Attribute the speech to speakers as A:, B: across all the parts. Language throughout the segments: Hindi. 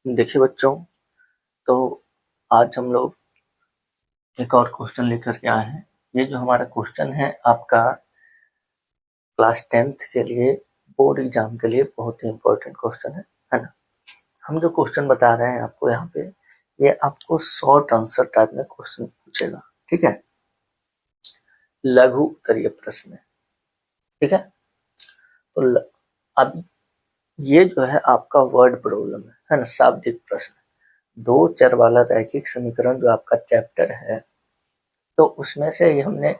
A: देखिए बच्चों, तो आज हम लोग एक और क्वेश्चन लेकर के आए हैं। ये जो हमारा क्वेश्चन है आपका क्लास 10th के लिए बोर्ड एग्जाम के लिए बहुत ही इम्पोर्टेंट क्वेश्चन है ना। हम जो क्वेश्चन बता रहे हैं आपको यहाँ पे, ये आपको शॉर्ट आंसर टाइप में क्वेश्चन पूछेगा, ठीक है, लघु उत्तरीय प्रश्न, ठीक है। तो अब ये जो है आपका वर्ड प्रॉब्लम है ना, शाब्दिक प्रश्न। दो चर वाला रैखिक समीकरण जो आपका चैप्टर है, तो उसमें से ही हमने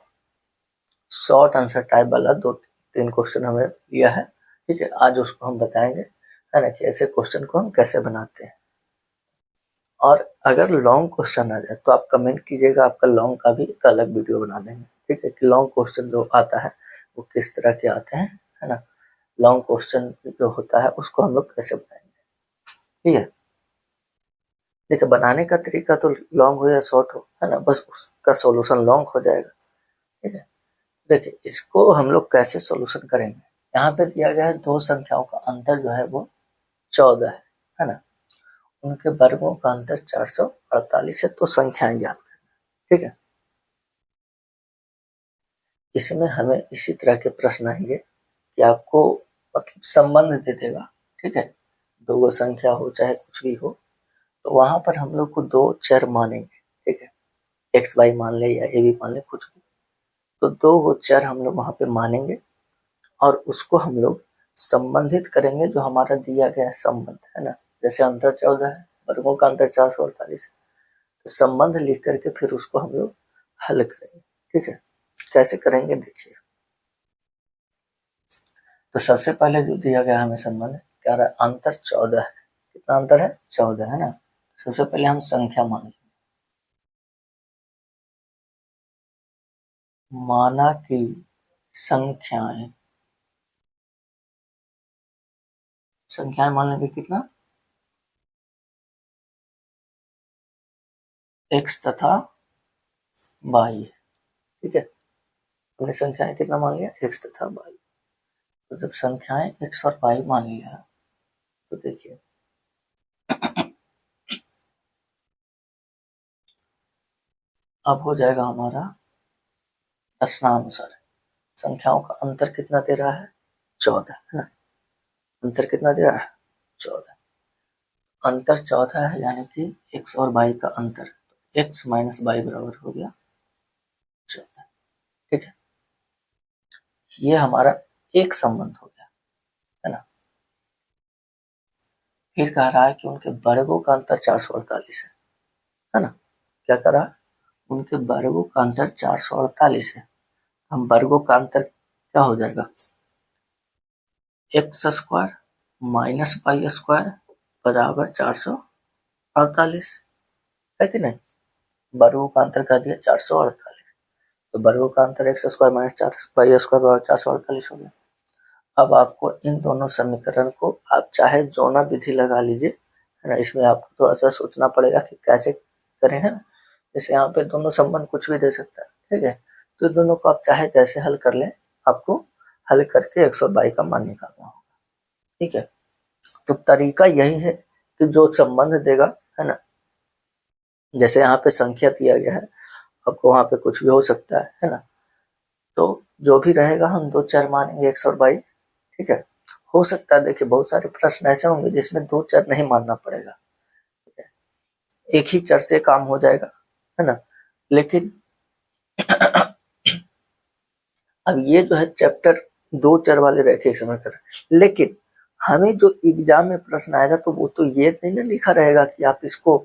A: शॉर्ट आंसर टाइप वाला 2-3 क्वेश्चन हमें लिया है, ठीक है। आज उसको हम बताएंगे, है ना, कि ऐसे क्वेश्चन को हम कैसे बनाते हैं। और अगर लॉन्ग क्वेश्चन आ जाए तो आप कमेंट कीजिएगा, आपका लॉन्ग का भी एक अलग वीडियो बना देंगे, ठीक है, कि लॉन्ग क्वेश्चन जो आता है वो किस तरह के आते हैं, है ना। लॉन्ग क्वेश्चन जो होता है उसको हम लोग कैसे बनाएंगे, ठीक है। देखिए, बनाने का तरीका तो लॉन्ग हो या शॉर्ट हो, है ना, बस उसका सॉल्यूशन लॉन्ग हो जाएगा, ठीक है। देखिए, इसको हम लोग कैसे सॉल्यूशन करेंगे। यहाँ पे दिया गया है दो संख्याओं का अंतर जो है वो 14 है ना। उनके वर्गों का अंतर 448 है, तो संख्याएं ज्ञात करना, ठीक है। इसमें हमें इसी तरह के प्रश्न आएंगे कि आपको मतलब संबंध दे देगा, ठीक है। दो संख्या हो चाहे कुछ भी हो, तो वहां पर हम लोग को दो चर मानेंगे, ठीक है। एक्स वाई मान ले या ए बी मान ले, कुछ भी, तो दो वो चर हम लोग वहां पे मानेंगे और उसको हम लोग संबंधित करेंगे जो हमारा दिया गया संबंध है ना। जैसे अंतर 14 है, वर्गों का अंतर 448 है, तो संबंध लिख करके फिर उसको हम लोग हल करेंगे, ठीक है। कैसे करेंगे देखिए। तो सबसे पहले जो दिया गया हमें संबंध क्या रहा है, अंतर 14 है। कितना अंतर है, 14 है ना। सबसे पहले हम संख्या मान लेंगे, माना कि संख्याएं संख्याएं मान लेंगे कितना, एक्स तथा वाई है, ठीक है। हमने संख्याएं कितना मान लिया, एक्स तथा वाई। तो जब संख्याएं एक्स और वाई मान लिया, तो देखिए अब हो जाएगा हमारा प्रश्नानुसार संख्याओं का अंतर कितना दे रहा है, 14 है ना। अंतर कितना दे रहा है, 14। अंतर 14 है, यानी कि एक्स और वाई का अंतर, एक्स माइनस वाई बराबर हो गया 14, ठीक है। ये हमारा एक संबंध हो गया, है ना। फिर कह रहा है कि उनके वर्गों का अंतर 448 है ना। क्या कह रहा है, उनके वर्गों का अंतर 448 है। हम वर्गों का अंतर क्या हो जाएगा, x square minus y square बराबर 448, है कि नहीं। वर्गों का अंतर कर दिया 448, तो वर्गों का अंतर x square minus 4 y square बराबर 448 हो गया। अब आपको इन दोनों समीकरण को आप चाहे जोना विधि लगा लीजिए, है ना। इसमें आपको थोड़ा सा सोचना पड़ेगा कि कैसे करें, है ना। जैसे यहाँ पे दोनों संबंध कुछ भी दे सकता है, ठीक है। तो दोनों को आप चाहे जैसे हल कर लें, आपको हल करके 122 का मान निकालना होगा, ठीक है। तो तरीका यही है कि जो संबंध देगा, है ना, जैसे यहाँ पे संख्या दिया गया है, आपको वहां पे कुछ भी हो सकता है ना। तो जो भी रहेगा हम दो चर मानेंगे, एक्स और वाई, ठीक है। हो सकता है, देखिए, बहुत सारे प्रश्न ऐसे होंगे जिसमें दो चर नहीं मानना पड़ेगा, ठीक है, एक ही चर से काम हो जाएगा, है ना। लेकिन अब ये जो है चैप्टर दो चर वाले रैखिक समीकरण, लेकिन हमें जो एग्जाम में प्रश्न आएगा तो वो तो ये नहीं ना लिखा रहेगा कि आप इसको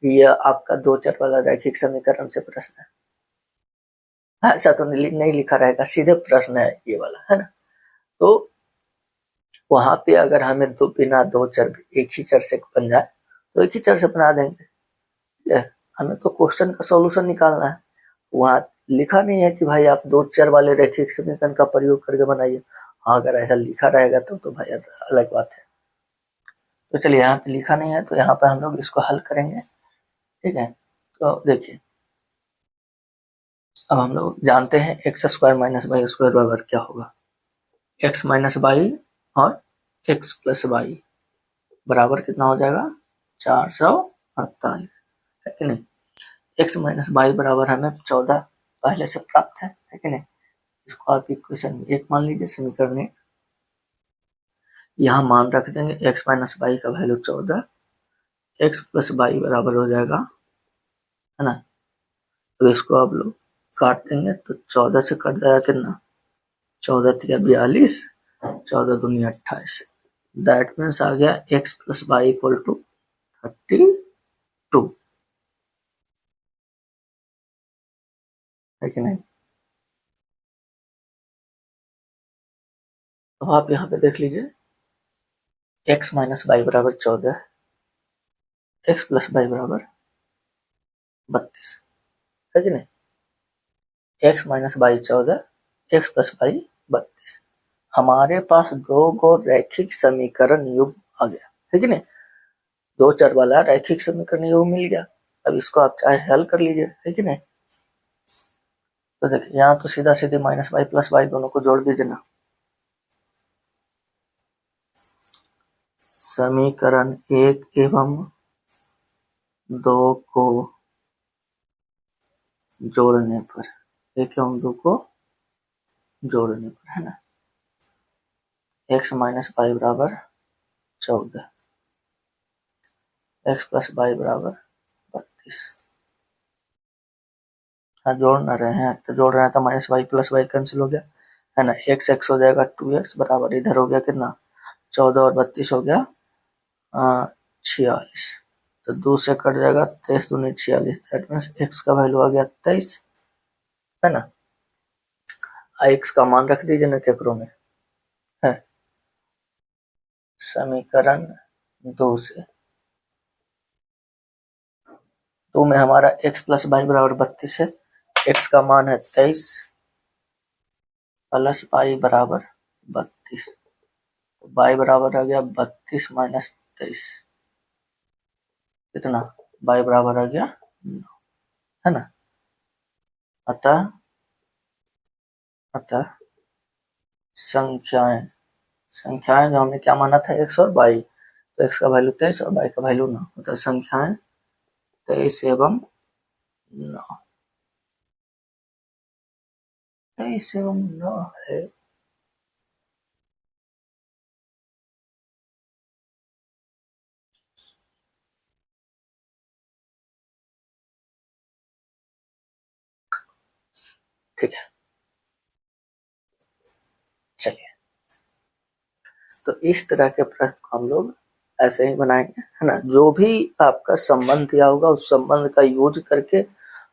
A: ये आपका दो चर वाला रैखिक समीकरण से प्रश्न है, ऐसा तो नहीं लिखा रहेगा, सीधे प्रश्न है ये वाला, है ना। तो वहां पे अगर हमें दो बिना दो चर एक ही चर से बन जाए तो एक ही चर से बना देंगे, ठीक है। हमें तो क्वेश्चन का सॉल्यूशन निकालना है, वहां लिखा नहीं है कि भाई आप दो चर वाले रैखिक समीकरण का प्रयोग करके बनाइए। हाँ, अगर ऐसा लिखा रहेगा तो भाई अलग बात है। तो चलिए, यहाँ पे लिखा नहीं है तो यहाँ पे हम लोग इसको हल करेंगे, ठीक है। तो देखिए, अब हम लोग जानते हैं x square minus y square बराबर क्या होगा, एक्स माइनस वाई और एक्स प्लस वाई बराबर कितना हो जाएगा 448, है कि नहीं। x माइनस वाई बराबर हमें 14 पहले से प्राप्त है कि नहीं। इसको आप इक्वेशन 1 मान लीजिए, समीकरण 1। यहाँ मान रख देंगे x माइनस वाई का वैल्यू 14, x प्लस वाई बराबर हो जाएगा, है ना। तो इसको आप लोग काट देंगे तो 14 से कट जाएगा कितना, 14 तिया 42, 14 दूनी 28। दैट मीन्स आ गया x plus y equal to 32, है कि नहीं। तो आप यहाँ पे देख लीजिए, x माइनस वाई बराबर 14, x प्लस वाई बराबर 32, है कि नहीं। x minus y 14, x plus y 32। हमारे पास दो गो रैखिक समीकरण युग्म आ गया, है कि नहीं। दो चर वाला रैखिक समीकरण युग्म मिल गया। अब इसको आप चाहे हल कर लीजिए, है कि नहीं। तो देखिए यहाँ तो सीधा सीधे माइनस वाई प्लस वाई दोनों को जोड़ दीजिए ना। समीकरण 1 एवं 2 को जोड़ने पर, 1 एवं 2 को जोड़ने पर, है ना, x माइनस वाई बराबर 14, x प्लस वाई बराबर 32। हाँ जोड़ ना रहे हैं तो जोड़ रहे हैं तो minus y plus y cancel हो गया, है ना। x x हो जाएगा 2x बराबर इधर हो गया कितना 14 और 32 हो गया 46। तो 2 से कट जाएगा 23 दूनी 46, दैट मीन्स x का वैल्यू आ गया 23, है ना। x का मान रख दीजिए ना केकरो में, है। समीकरण 2 से 2 में हमारा x प्लस वाई बराबर 32 है, x का मान है 23 प्लस वाई बराबर 32, तो वाई बराबर आ गया 32 माइनस 23, कितना वाई बराबर आ गया 9, है ना। अतः संख्याएं संख्याएं जो हमने क्या माना था x और y, तो x का वैल्यू 23 और y का वैल्यू 9, मतलब संख्याएं 23 एवं 9, 23 एवं 9 है। ठीक है, चलिए। तो इस तरह के प्रश्न को हम लोग ऐसे ही बनाएंगे, है ना। जो भी आपका संबंध दिया होगा उस संबंध का यूज करके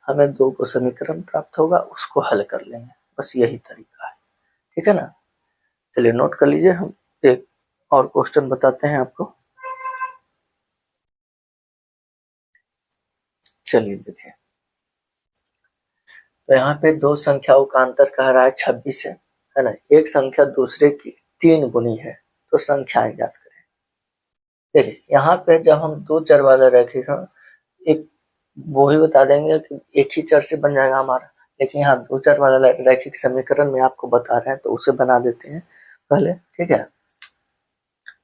A: हमें दो को समीकरण प्राप्त होगा, उसको हल कर लेंगे, बस यही तरीका है, ठीक है ना। चलिए नोट कर लीजिए, हम एक और क्वेश्चन बताते हैं आपको। चलिए देखिए, तो यहाँ पे दो संख्याओं का अंतर कह रहा है 26 है ना। एक संख्या दूसरे की 3 गुनी है, तो संख्याएं ज्ञात करें। देखिए यहाँ पे जब हम दो चर वाला रखेगा, एक वो ही बता देंगे कि एक ही चर से बन जाएगा हमारा, लेकिन यहाँ दो चर वाला रैखिक समीकरण में आपको बता रहे हैं तो उसे बना देते हैं पहले, ठीक है।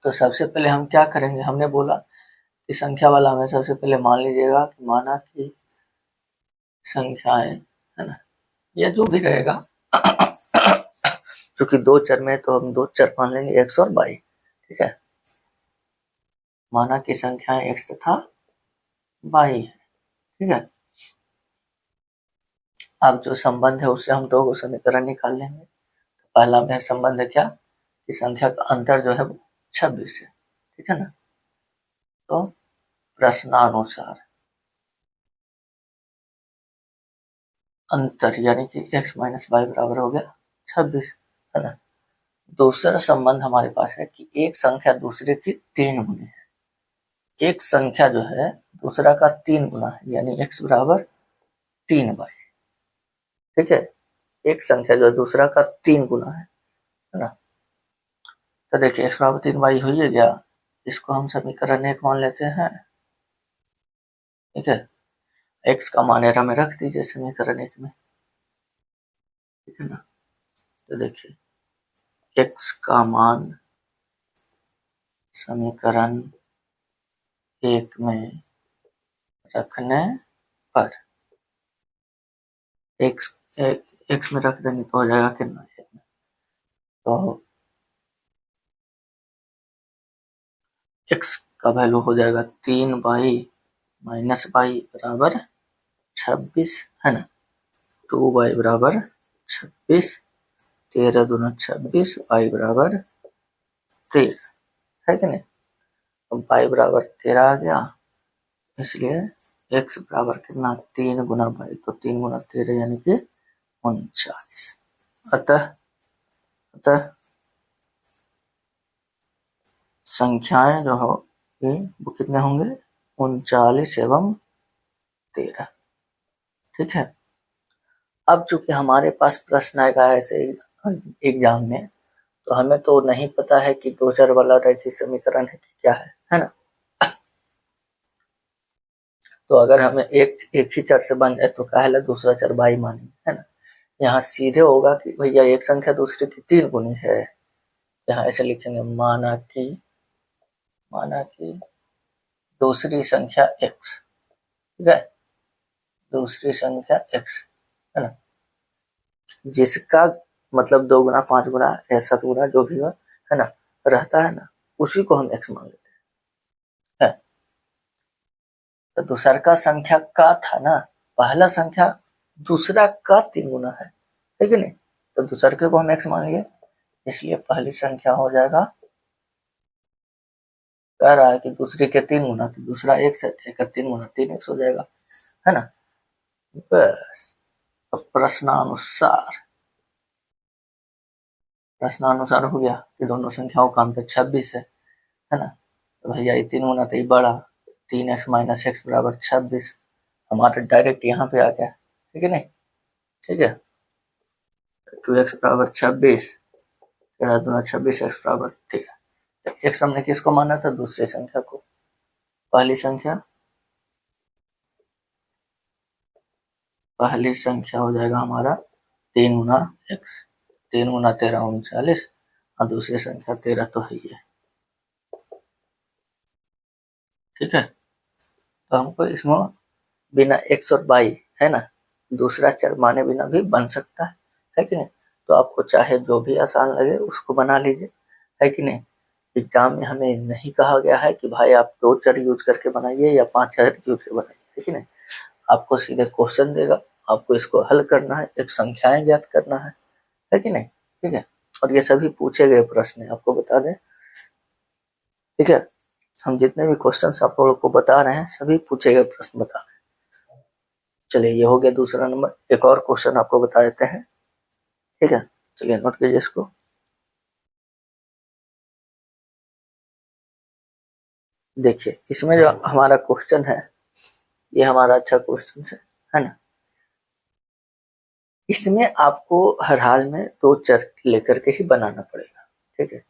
A: तो सबसे पहले हम क्या करेंगे, हमने बोला कि संख्या वाला हमें सबसे पहले मान लीजिएगा कि माना कि संख्याएं, है ना, ये जो भी रहेगा क्योंकि दो चर में तो हम दो चर मान लेंगे x और y, ठीक है। माना कि संख्याएं x तथा y है, ठीक है। अब जो संबंध है उससे हम दो समीकरण निकाल लेंगे। पहला में संबंध है क्या कि संख्या का अंतर जो है वो 26 है, ठीक है ना। तो प्रश्नानुसार अंतर यानी कि x माइनस वाई बराबर हो गया 26, है ना। दूसरा संबंध हमारे पास है कि एक संख्या दूसरे की 3 गुनी है। एक संख्या जो है दूसरा का 3 गुना है, यानी x बराबर 3y, ठीक है। एक संख्या जो है दूसरा का 3 गुना है ना। तो देखिए x बराबर 3y हो ही गया, इसको हम समीकरण 1 मान लेते हैं, ठीक है। x का मान हमें रख दीजिए समीकरण 1 में, ठीक है ना। तो देखिए x का मान समीकरण 1 में रखने पर x में रख देंगे तो हो जाएगा कितना, तो x का वैल्यू हो जाएगा 3y माइनस वाई बराबर 26, है ना। 2y बराबर 26, 13 दूना 26, y बराबर 13, है कि नहीं। अब y बराबर 13 आ गया, इसलिए x बराबर कितना, 3 गुना y, तो 3 गुना 13 यानी कि 39। अतः संख्याएं जो हो वो कितने होंगे, 39 एवं 13। ठीक है। अब चूंकि हमारे पास प्रश्न आएगा ऐसे एग्जाम में, तो हमें तो नहीं पता है कि दो चर वाला रैखिक समीकरण है कि क्या है ना। तो अगर हमें एक ही चर से बन जाए तो काहेला दूसरा चर y मानेंगे, है ना। यहाँ सीधे होगा कि भैया एक संख्या दूसरे की 3 गुनी है। यहाँ ऐसे लिखेंगे, माना कि दूसरी संख्या x, ठीक है, दूसरी संख्या x, है ना, जिसका मतलब 2 गुना 5 गुना या 7 गुना जो भी हो, है ना, रहता है ना, उसी को हम x मान लेते हैं। तो दूसरा का संख्या का था ना, पहला संख्या दूसरा का 3 गुना है कि नहीं, तो दूसरे के को हम x मानेंगे, इसलिए पहली संख्या हो जाएगा, कह रहा है कि दूसरे के 3 गुना, तो दूसरा x है, 3 गुना 3x हो जाएगा, है ना। बस अब प्रश्नानुसार हो गया कि दोनों संख्याओं का अंतर 26 है ना। तो भैया ये 3 गुना तो ये बड़ा, 3x माइनस एक्स बराबर 26, हमारा डायरेक्ट यहाँ पे आ गया, ठीक है नहीं, ठीक है। 2x बराबर 26, 13 दूना 26, x बराबर 13। तो x हमने किसको माना था, दूसरी संख्या को। पहली संख्या हो जाएगा हमारा 3 गुना x, 3 गुना 13 39, और दूसरी संख्या 13 तो है ही है, ठीक है। तो हमको इसमें बिना x और y, है ना, दूसरा चर माने बिना भी बन सकता है कि नहीं। तो आपको चाहे जो भी आसान लगे उसको बना लीजिए, है कि नहीं। एग्जाम में हमें नहीं कहा गया है कि भाई आप 2 चर यूज करके बनाइए या 5 चर यूज करके बनाइए, है कि नहीं। आपको सीधे क्वेश्चन देगा, आपको इसको हल करना है, एक संख्याएं ज्ञात करना है कि नहीं, ठीक है। और ये सभी पूछे गए प्रश्न आपको बता दें, ठीक है। हम जितने भी क्वेश्चन आप लोगों को बता रहे हैं सभी पूछे गए प्रश्न बता रहे हैं। चलिए ये हो गया दूसरा नंबर, एक और क्वेश्चन आपको बता देते हैं, ठीक है। चलिए नोट कीजिए इसको। देखिए इसमें जो हमारा क्वेश्चन है, ये हमारा अच्छा क्वेश्चन है ना। इसमें आपको हर हाल में 2 चर लेकर के ही बनाना पड़ेगा, ठीक है।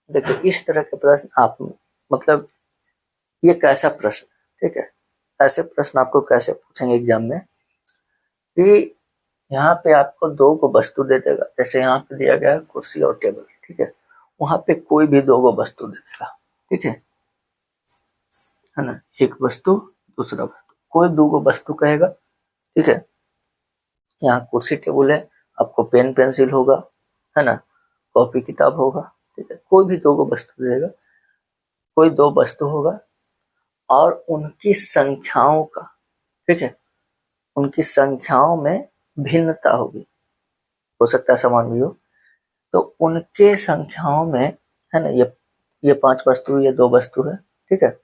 A: देखिए इस तरह के प्रश्न आप मतलब ये कैसा प्रश्न, ठीक है, ऐसे प्रश्न आपको कैसे पूछेंगे एग्जाम में कि यहाँ पे आपको 2 को वस्तु दे देगा, जैसे यहाँ पे दिया गया है कुर्सी और टेबल, ठीक है, वहां पे कोई भी 2 को वस्तु दे देगा, ठीक है ना, एक वस्तु दूसरा वस्तु, कोई 2 को वस्तु कहेगा, ठीक है। यहाँ कुर्सी टेबल है, आपको पेन पेंसिल होगा, है ना, कॉपी किताब होगा, ठीक है, कोई भी 2 को वस्तु देगा, कोई 2 वस्तु होगा और उनकी संख्याओं का, ठीक है, उनकी संख्याओं में भिन्नता होगी, हो सकता है समान भी हो, तो उनके संख्याओं में, है ना, ये 5 वस्तु, ये 2 वस्तु है, ठीक है,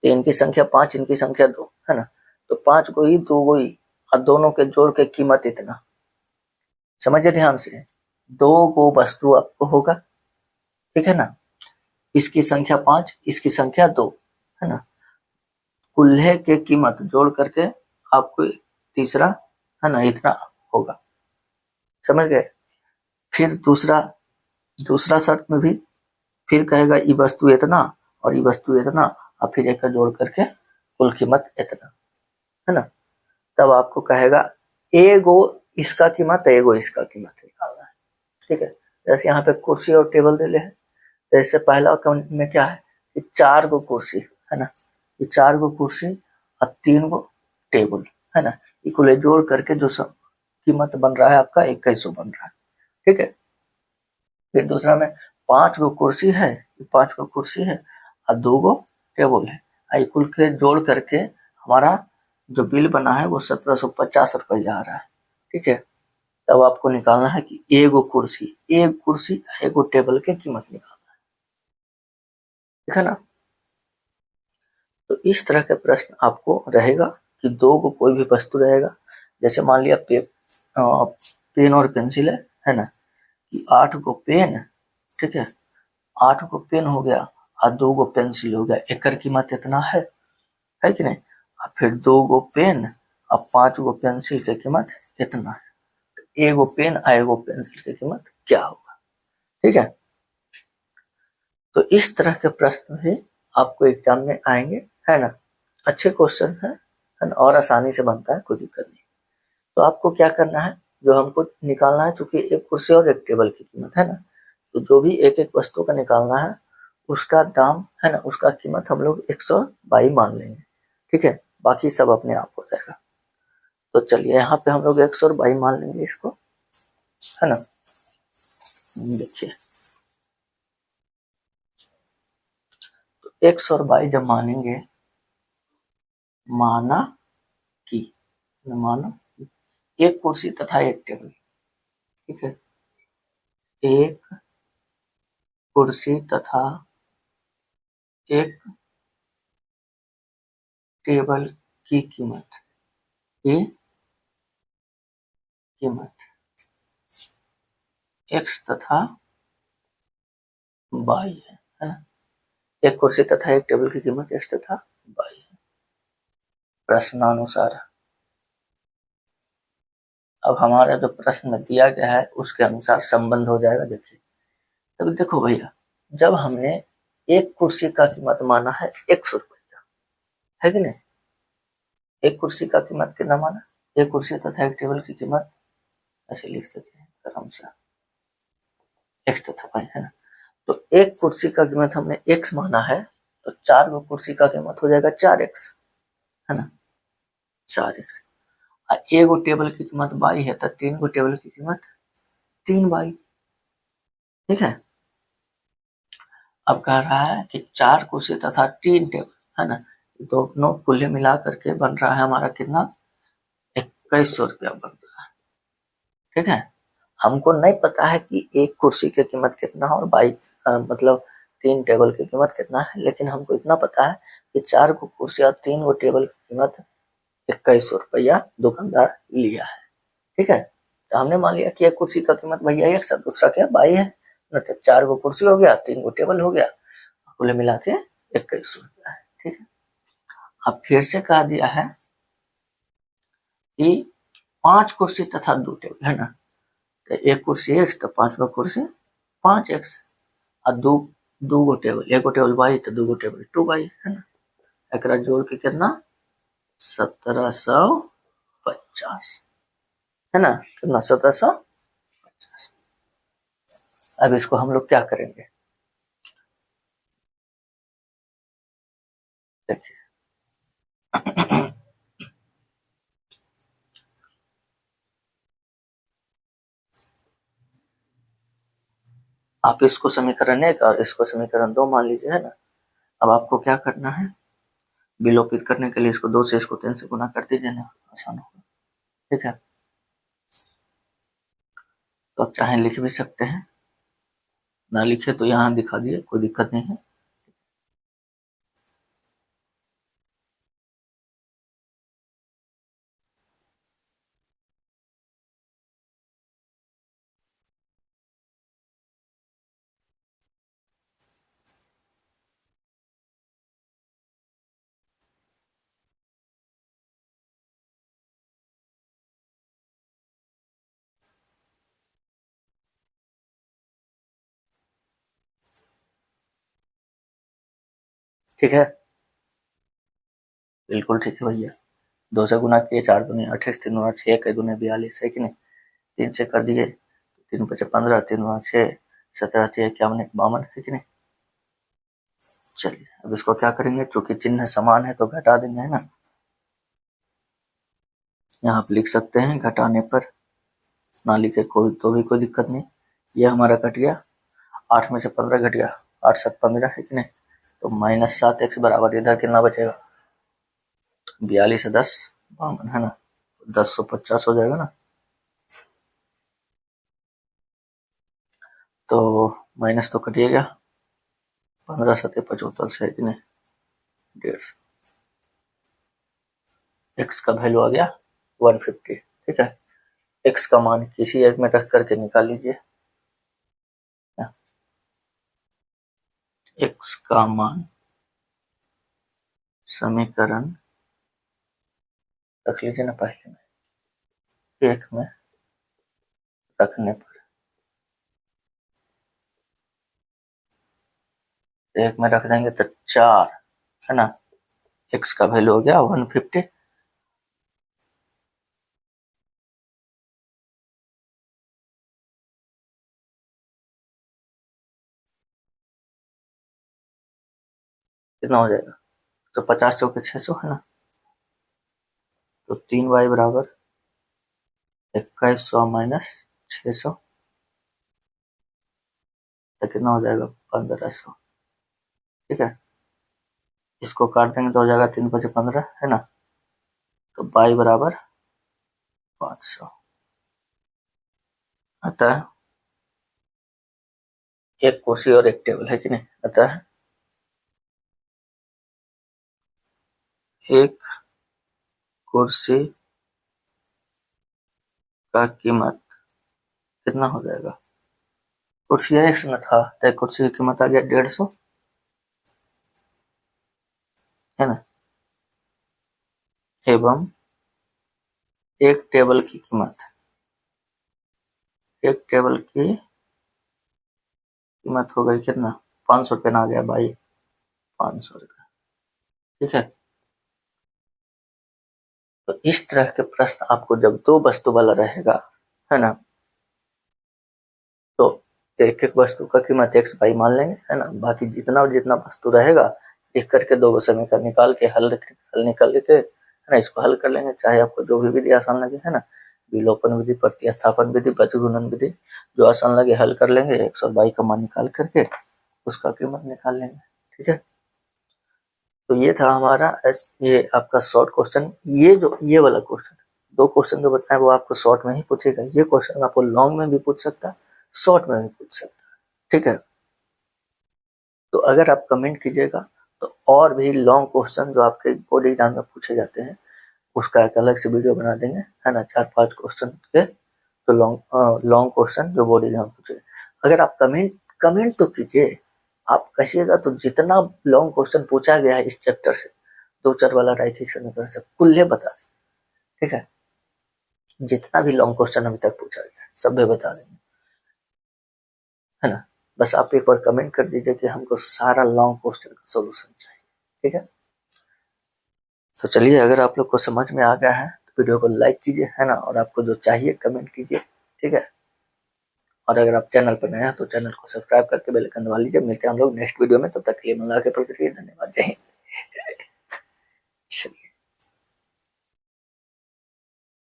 A: तो इनकी संख्या 5, इनकी संख्या 2, है ना, तो 5 को ही 2 को ही और दोनों के जोड़ के कीमत इतना, समझिए ध्यान से, 2 को वस्तु आपको होगा, ठीक है ना, इसकी संख्या 5, इसकी संख्या 2, है ना, कुल्हे के कीमत जोड़ करके आपको तीसरा, है ना, इतना होगा, समझ गए। फिर दूसरा शर्त में भी फिर कहेगा ये वस्तु इतना और ये वस्तु इतना, और फिर एक जोड़ करके कुल कीमत इतना, है ना। तब आपको कहेगा एगो इसका कीमत, एगो इसका कीमत निकालना है, ठीक है। जैसे यहाँ पे कुर्सी और टेबल दे ले है, जैसे पहला में क्या है ये 4 गो कुर्सी है ना, ये 4 गो कुर्सी और 3 गो टेबल है ना, इकुल जोड़ करके जो सब कीमत बन रहा है आपका 2100 बन रहा है। ठीक है, फिर दूसरा में 5 गो कुर्सी है, 5 गो कुर्सी है और 2 गो टेबल है, कुल के जोड़ करके हमारा जो बिल बना है वो 1750 रुपया आ रहा है। ठीक है, तब आपको निकालना है कि एगो कुर्सी एगो टेबल के कीमत निकालना है। ठीक है ना, तो इस तरह के प्रश्न आपको रहेगा कि 2 गो कोई भी वस्तु रहेगा, जैसे मान लिया पेन और पेंसिल है ना, कि 8 गो पेन, ठीक है, 8 गो पेन हो गया और 2 गो पेंसिल हो गया, एकर कीमत इतना है कि नहीं, और फिर 2 गो पेन और 5 गो पेंसिल की कीमत इतना है, एगो पेन और एगो पेंसिल की कीमत क्या होगा। ठीक है, तो इस तरह के प्रश्न भी आपको एग्जाम में आएंगे, है ना, अच्छे क्वेश्चन है ना, और आसानी से बनता है, कोई दिक्कत नहीं। तो आपको क्या करना है, जो हमको निकालना है, चूंकि एक कुर्सी और एक टेबल की कीमत है ना, तो जो भी एक एक वस्तु का निकालना है उसका दाम है ना, उसका कीमत हम लोग 122 मान लेंगे। ठीक है, बाकी सब अपने आप हो जाएगा। तो चलिए यहाँ पे हम लोग 122 मान लेंगे इसको, है ना। देखिए, तो 122 जब मानेंगे, माना कि एक कुर्सी तथा एक टेबल, ठीक है, एक कुर्सी तथा एक टेबल की कीमत x तथा y है ना, एक कुर्सी तथा एक टेबल की कीमत x तथा y है प्रश्नानुसार। अब हमारा जो प्रश्न में दिया गया है उसके अनुसार संबंध हो जाएगा। देखिए, तब देखो भैया, जब हमने एक कुर्सी का कीमत माना है 100 रुपया, है कि नहीं, एक कुर्सी का कीमत कितना माना, एक कुर्सी तथा एक टेबल की कीमत ऐसे लिख सकते हैं क्रमशः x तथा y, है ना। तो एक कुर्सी का कीमत हमने x माना है, तो 4 गो कुर्सी का कीमत हो जाएगा 4x, है ना, 4x। एगो टेबल की कीमत y है, तो 3 गो टेबल की कीमत 3y। ठीक है, अब कह रहा है कि 4 कुर्सी तथा 3 टेबल, है ना, दोनों कुल्ले मिला करके बन रहा है हमारा कितना, 2100 रुपया बन रहा है। ठीक है, हमको नहीं पता है कि एक कुर्सी की कीमत कितना है और मतलब 3 टेबल की कीमत कितना है, लेकिन हमको इतना पता है कि 4 गो कुर्सी और 3 गो टेबल की कीमत 2100 रुपया दुकानदार लिया है। ठीक है, तो हमने मान लिया कि एक कुर्सी का कीमत भैया 1 सौ, दूसरा क्या 22 है ना, तो 4 गो कुर्सी हो गया, 3 गो टेबल हो गया, कुल मिला के 2100 रुपया है। ठीक है, अब फिर से कह दिया है कि 5 कुर्सी तथा 2 टेबल, है ना, तो एक कुर्सी x, तो 5 गो कुर्सी 5x, और दो गो टेबल, एगो टेबल y, तो 2 गो टेबल 2y, है ना, एक जोड़ के कितना 1750, है ना, कितना 1750। अब इसको हम लोग क्या करेंगे, देखिए आप इसको समीकरण 1 और इसको समीकरण 2 मान लीजिए, है ना। अब आपको क्या करना है, विलोपित करने के लिए इसको 2 से, इसको 3 से गुना कर दीजिए ना, आसान होगा। ठीक है, तो आप चाहे लिख भी सकते हैं, ना लिखे तो यहाँ दिखा दिए, कोई दिक्कत नहीं है। ठीक है, बिल्कुल ठीक है भैया। 2 से गुना किए, 4 दूनी 28, 3 गुना 6, 1 दूनी 42, है कि नहीं, 3 से कर दिए, 3 × 5 = 15, 3 गुना 6 17, 51, 52, है कि नहीं। चलिए अब इसको क्या करेंगे, चूंकि चिन्ह समान है तो घटा देंगे, है ना। यहाँ आप लिख सकते हैं घटाने पर, ना लिखे कोई तो भी कोई दिक्कत नहीं। ये हमारा कट गया, 8 में से 15 घट गया, 8 7 15 है कि नहीं। तो -7x बराबर इधर कितना बचेगा, 42 से 10 52, है ना। 1050 हो जाएगा ना। तो माइनस तो कटिए गया, 15 7 75 से है कि नहीं, 150। x का वैल्यू आ गया 150, ठीक है। x का मान किसी एक में रख करके निकाल लीजिए। x का मान समीकरण रख लीजिए ना, पहले में 1 में रखने पर, 1 में रख देंगे तो 4, है ना। x का वैल्यू हो गया 150। कितना हो जाएगा, तो 50 चौके 600, है ना। तो 3y बराबर 2100 माइनस 600, तो कितना हो जाएगा 1500, ठीक है। इसको काट देंगे तो हो जाएगा 3 5 15, है ना। तो y बराबर 500। अतः एक कुर्सी और एक टेबल, है कि नहीं। अतः एक कुर्सी का कीमत कितना हो जाएगा, कुर्सी x में था तो एक कुर्सी की कीमत आ गया 150, है ना। एवं एक टेबल की कीमत, एक टेबल की कीमत हो गई कितना, 500 रुपये ना आ गया भाई, 500 रुपये, ठीक है। तो इस तरह के प्रश्न आपको जब दो वस्तु वाला रहेगा, है ना, तो एक एक वस्तु का कीमत x y मान लेंगे, है ना। बाकी जितना जितना वस्तु रहेगा लिख करके दो समीकरण निकाल के हल निकाल के, है ना, इसको हल कर लेंगे। चाहे आपको जो भी विधि आसान लगे, है ना, विलोपन विधि, प्रतिस्थापन विधि, बचगुणन विधि, जो आसान लगे हल कर लेंगे। x और y का मान निकाल करके उसका कीमत निकाल लेंगे, ठीक है। तो ये था हमारा ये आपका शॉर्ट क्वेश्चन। ये वाला क्वेश्चन, दो क्वेश्चन जो बताए वो आपको शॉर्ट में ही पूछेगा। ये क्वेश्चन आपको लॉन्ग में भी पूछ सकता है, शॉर्ट में भी पूछ सकता है, ठीक है। तो अगर आप कमेंट कीजिएगा तो और भी लॉन्ग क्वेश्चन जो आपके बोर्ड एग्जाम में पूछे जाते हैं उसका एक अलग से वीडियो बना देंगे, है ना। 4 5 क्वेश्चन के तो लॉन्ग क्वेश्चन जो बोर्ड एग्जाम पूछे। अगर आप कमेंट तो कीजिए, आप कहिएगा तो जितना लॉन्ग क्वेश्चन पूछा गया है इस चैप्टर से, 2 4 वाला रैखिक समीकरण से कुल्ले बता दें, ठीक है। जितना भी लॉन्ग क्वेश्चन अभी तक पूछा गया है सब बता देंगे, है ना। बस आप एक बार कमेंट कर दीजिए कि हमको सारा लॉन्ग क्वेश्चन का सोल्यूशन चाहिए, ठीक है। तो चलिए, अगर आप लोग को समझ में आ गया है तो वीडियो को लाइक कीजिए, है ना, और आपको जो चाहिए कमेंट कीजिए, ठीक है। और अगर आप चैनल पर नए हैं तो चैनल को सब्सक्राइब करके बेल आइकन दबा लीजिए। मिलते हैं हम लोग नेक्स्ट वीडियो में, तब तक के लिए अल्लाह के प्रति धन्यवाद, जय हिंद।